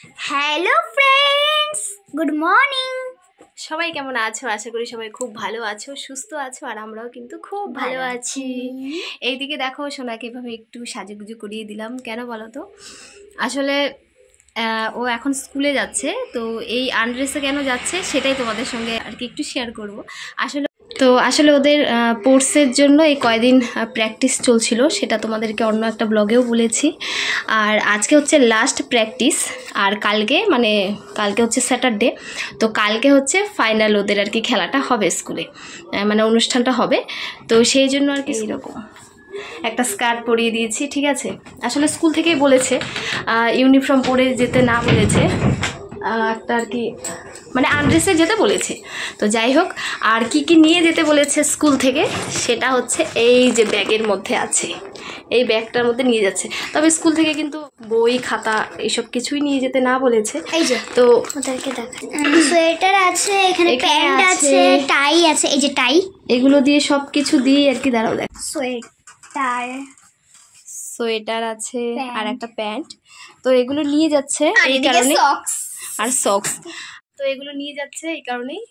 Hello friends, good morning. সবাই কেমন আছো? আশা করি সবাই খুব ভালো আছো, সুস্থ আছো, আর আমরাও কিন্তু খুব ভালো আছি। এইদিকে দেখো সোনাকে এভাবে একটু সাজুগুজু করিয়ে দিলাম। কেন বলো তো? আসলে ও এখন স্কুলে যাচ্ছে, তো এই আনড্রেসে কেন যাচ্ছে সেটাই তোমাদের সঙ্গে আর কি একটু শেয়ার করব। আসলে ওদের স্পোর্টসের জন্য এই কয়দিন প্র্যাকটিস চলছিল, সেটা তোমাদেরকে অন্য একটা ব্লগেও বলেছি। আর আজকে হচ্ছে লাস্ট প্র্যাকটিস, আর কালকে হচ্ছে স্যাটারডে, তো কালকে হচ্ছে ফাইনাল ওদের আর কি খেলাটা হবে স্কুলে, মানে অনুষ্ঠানটা হবে। তো সেই জন্য আর কি এরকম একটা স্কার্ট পরিয়ে দিয়েছি, ঠিক আছে। আসলে স্কুল থেকেই বলেছে ইউনিফর্ম পরে যেতে না বলেছে, একটা আর কি মানে আনড্রেসে যেতে বলেছে। তো যাই হোক, আর কি কি নিয়ে যেতে বলেছে স্কুল থেকে সেটা হচ্ছে এই যে ব্যাগের মধ্যে আছে, এই ব্যাগটার মধ্যে নিয়ে যাচ্ছে। তবে স্কুল থেকে কিন্তু বই খাতা এইসব কিছুই নিয়ে যেতে না বলেছে। এই যে তো ওদেরকে দেখা সোয়েটার আছে, এখানে প্যান্ট আছে, টাই আছে, এই যে টাই, এগুলো দিয়ে সব কিছু দিয়ে আর কি। দাঁড়াও দেখ, সোয়েটার আছে আর একটা প্যান্ট, তো এগুলো নিয়ে যাচ্ছে এই কারণে, আর সক্স, তো এগুলো নিয়ে যাচ্ছে এই কারণেই।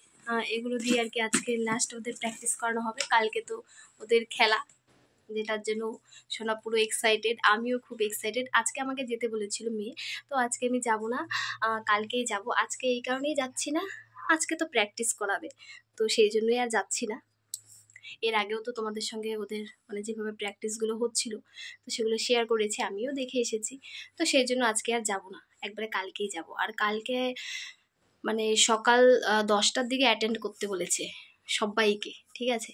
এগুলো দিয়ে আর কি আজকে লাস্ট ওদের প্র্যাকটিস করানো হবে। কালকে তো ওদের খেলা, যেটার জন্য সোনা পুরো এক্সাইটেড, আমিও খুব এক্সাইটেড। আজকে আমাকে যেতে বলেছিল মেয়ে, তো আজকে আমি যাব না, কালকেই যাব। আজকে এই কারণেই যাচ্ছি না, আজকে তো প্র্যাকটিস করাবে, তো সেই জন্যই আর যাচ্ছি না। এর আগেও তো তোমাদের সঙ্গে ওদের মানে যেভাবে প্র্যাকটিসগুলো হচ্ছিল, তো সেগুলো শেয়ার করেছি, আমিও দেখে এসেছি। তো সেই জন্য আজকে আর যাব না, একবারে কালকেই যাব। আর কালকে মানে সকাল 10টার দিকে অ্যাটেন্ড করতে বলেছে সবাইকে, ঠিক আছে।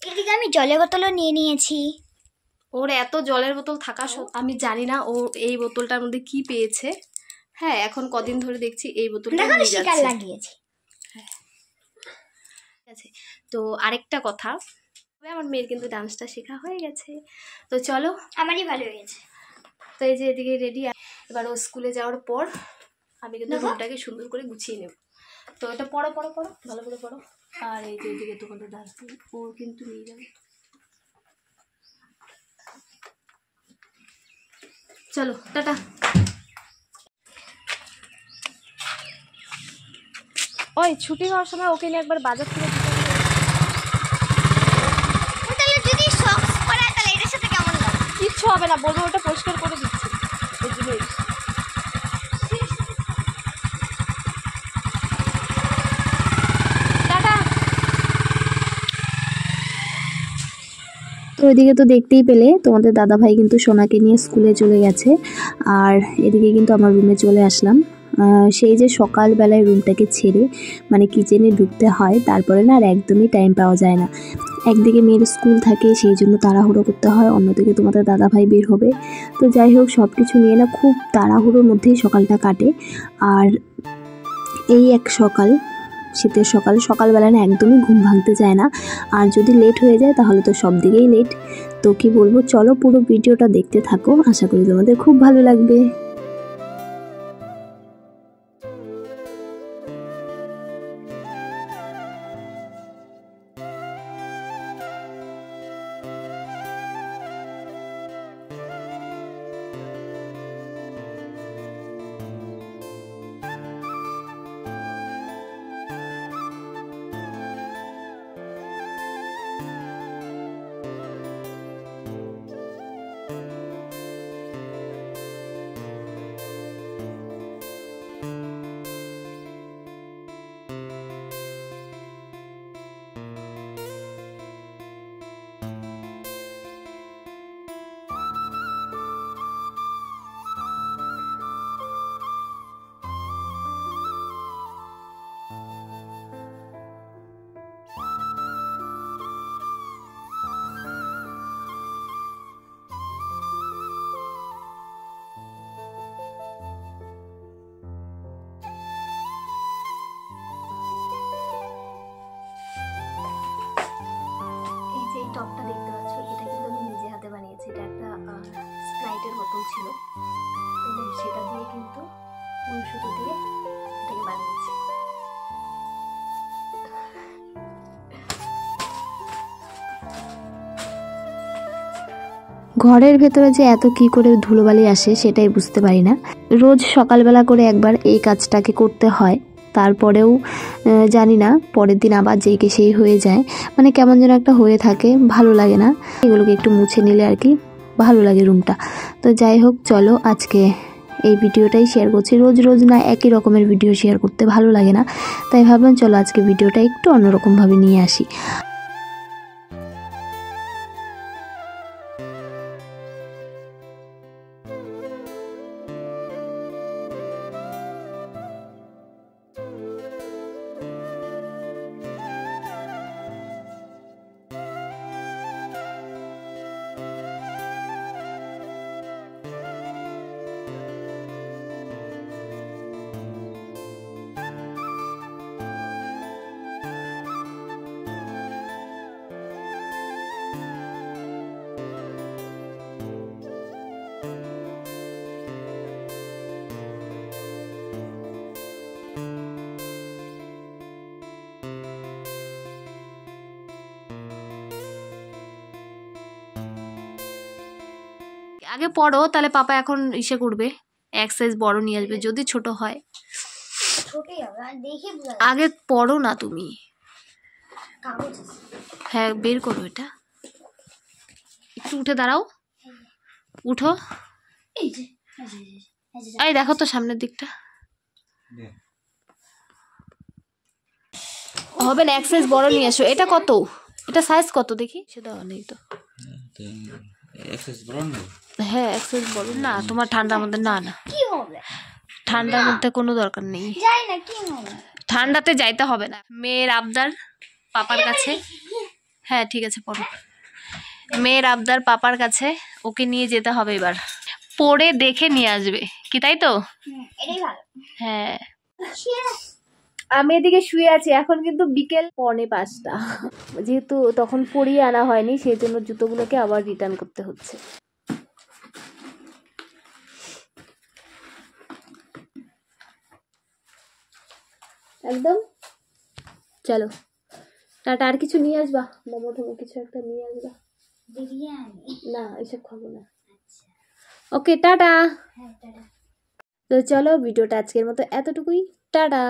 এদিকে আমি জলের বোতলও নিয়ে নিয়েছি। ওর এত জলের বোতল থাকা আমি জানি না ও এই বোতলটার মধ্যে কি পেয়েছে। হ্যাঁ, এখন কদিন ধরে দেখছি এই বোতলটা নিয়ে যাচ্ছে। লাগিয়েছি। ঠিক আছে, তো আরেকটা কথা, আমার মেয়ের কিন্তু ডান্সটা শেখা হয়ে গেছে, তো চলো। আমারই ভালো হয়ে গেছে। তো এই যে এদিকে রেডি। এবার ও স্কুলে যাওয়ার পর আমি কিন্তু রুমটাকে সুন্দর করে গুছিয়ে নেব। তো এটা পড়ো পড়ো পড়ো, ভালো করে পড়ো। আর এই যে এদিকে তোমাদের দাঁড়াতে ও কিন্তু নিয়ে যাবে। চলো টাটা। ওই ছুটি হওয়ার সময় ওকে নিয়ে একবার বাজার থেকে কিচ্ছু হবে না, বলবো ওটা পরিষ্কার করে দিচ্ছি। এই জন্যই তো এদিকে তো দেখতেই পেলে তোমাদের দাদাভাই কিন্তু সোনাকে নিয়ে স্কুলে চলে গেছে, আর এদিকে কিন্তু আমার রুমে চলে আসলাম। সেই যে সকালবেলায় রুমটাকে ছেড়ে মানে কিচেনে ঢুকতে হয়, তারপরে না আর একদমই টাইম পাওয়া যায় না। একদিকে মেয়ের স্কুল থাকে, সেই জন্য তাড়াহুড়ো করতে হয়, অন্যদিকে তোমাদের দাদাভাই বের হবে। তো যাই হোক, সব কিছু নিয়ে না খুব তাড়াহুড়োর মধ্যেই সকালটা কাটে। আর এই এক সকাল, শীতের সকালবেলা না একদমই ঘুম ভাঙতে চায় না, আর যদি লেট হয়ে যায় তাহলে তো সব দিকেই লেট। তো কি বলবো, চলো পুরো ভিডিওটা দেখতে থাকো, আশা করি তোমাদের খুব ভালো লাগবে। এই টপটা দেখতে পাচ্ছ, এটা কিন্তু আমি নিজে হাতে বানিয়েছি। এটা একটা স্প্রাইটের বোতল ছিল, সেটা দিয়ে কিন্তু উল সুতো দিয়ে এটাকে বানিয়েছি। ঘরের ভেতরে যে এত কি করে ধুলোবালি আসে সেটাই বুঝতে পারি না। রোজ সকালবেলা করে একবার এই কাজটাকে করতে হয়, তারপরেও জানি না পরের দিন আবার যেই সেই হয়ে যায়, মানে কেমন যেন একটা হয়ে থাকে, ভালো লাগে না। এগুলোকে একটু মুছে নিলে আর কি ভালো লাগে রুমটা। তো যাই হোক, চলো আজকে এই ভিডিওটাই শেয়ার করছি। রোজ রোজ না একই রকমের ভিডিও শেয়ার করতে ভালো লাগে না, তাই ভাবলাম চলো আজকে ভিডিওটা একটু অন্যরকমভাবে নিয়ে আসি। আগে পড়ো, তাহলে পাপা এখন ইসে করবে, এক সাইজ বড় নিয়ে আসবে যদি ছোট হয়। আগে পড়ো না তুমি। হ্যাঁ বের করো এটা, একটু উঠে দাঁড়াও, উঠো। এই দেখো তো সামনের দিকটা হবে না, এক সাইজ বড় নিয়ে এসো। এটা কত, এটা সাইজ কত দেখি, সেটা নেই তো। হ্যাঁ এক সাইজ বড় না, তোমার ঠান্ডার মধ্যে না না ঠান্ডার মধ্যে কোনো দরকার নেই, ঠান্ডাতে যাইতে হবে না। মেয়ের আবদার পাপার কাছে, হ্যাঁ ঠিক আছে পড়ো। মেয়ের আবদার পাপার কাছে, ওকে নিয়ে যেতে হবে এবার, পড়ে দেখে নিয়ে আসবে কি, তাই তো? হ্যাঁ আমি এদিকে শুয়ে আছি, এখন কিন্তু বিকেল 4:45, যেহেতু তখন পরিয়ে আনা হয়নি সেই জন্য জুতোগুলোকে আবার রিটার্ন করতে হচ্ছে। একদম চলো টাটা। আর কিছু নিয়ে আসবা, মোমো টোমো কিছু একটা নিয়ে আসবা। না এসব খাবো না। ওকে টাটা। তো চলো ভিডিওটা আজকের মতো এতটুকুই, টাটা।